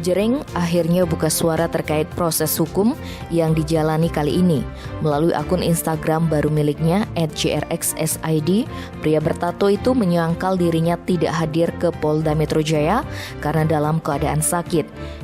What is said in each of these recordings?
Jering akhirnya buka suara terkait proses hukum yang dijalani kali ini. Melalui akun Instagram baru miliknya @jrxsid, pria bertato itu menyangkal dirinya tidak hadir ke Polda Metro Jaya karena dalam keadaan sakit.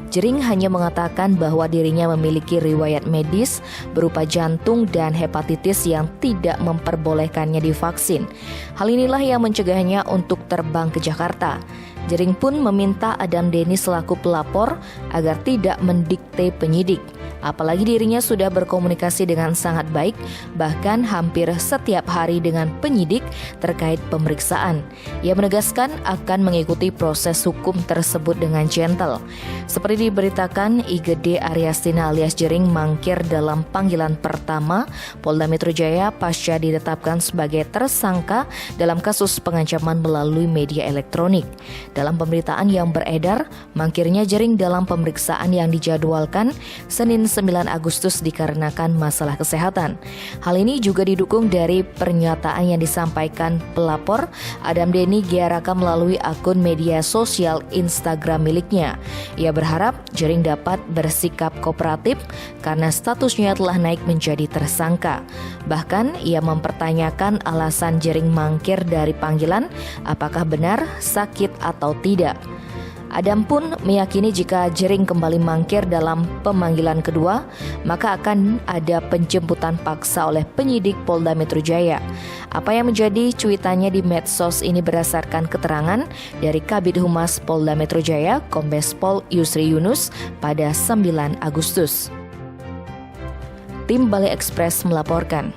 Jering hanya mengatakan bahwa dirinya memiliki riwayat medis berupa jantung dan hepatitis yang tidak memperbolehkannya divaksin. Hal inilah yang mencegahnya untuk terbang ke Jakarta. Jering pun meminta Adam Denny selaku pelapor agar tidak mendikte penyidik. Apalagi dirinya sudah berkomunikasi dengan sangat baik, bahkan hampir setiap hari dengan penyidik terkait pemeriksaan. Ia menegaskan akan mengikuti proses hukum tersebut dengan gentle. Seperti diberitakan, IGD Aryastina alias Jering mangkir dalam panggilan pertama Polda Metro Jaya pasca ditetapkan sebagai tersangka dalam kasus pengancaman melalui media elektronik. Dalam pemberitaan yang beredar, mangkirnya Jering dalam pemeriksaan yang dijadwalkan Senin 9 Agustus dikarenakan masalah kesehatan. Hal ini juga didukung dari pernyataan yang disampaikan pelapor Adam Denny Giaraka melalui akun media sosial Instagram miliknya. Ia berharap Jering dapat bersikap kooperatif karena statusnya telah naik menjadi tersangka. Bahkan ia mempertanyakan alasan Jering mangkir dari panggilan, apakah benar sakit atau tidak. Adam pun meyakini jika Jering kembali mangkir dalam pemanggilan kedua, maka akan ada penjemputan paksa oleh penyidik Polda Metro Jaya. Apa yang menjadi cuitannya di medsos ini berdasarkan keterangan dari Kabid Humas Polda Metro Jaya, Kombes Pol Yusri Yunus pada 9 Agustus. Tim Balai Ekspres melaporkan.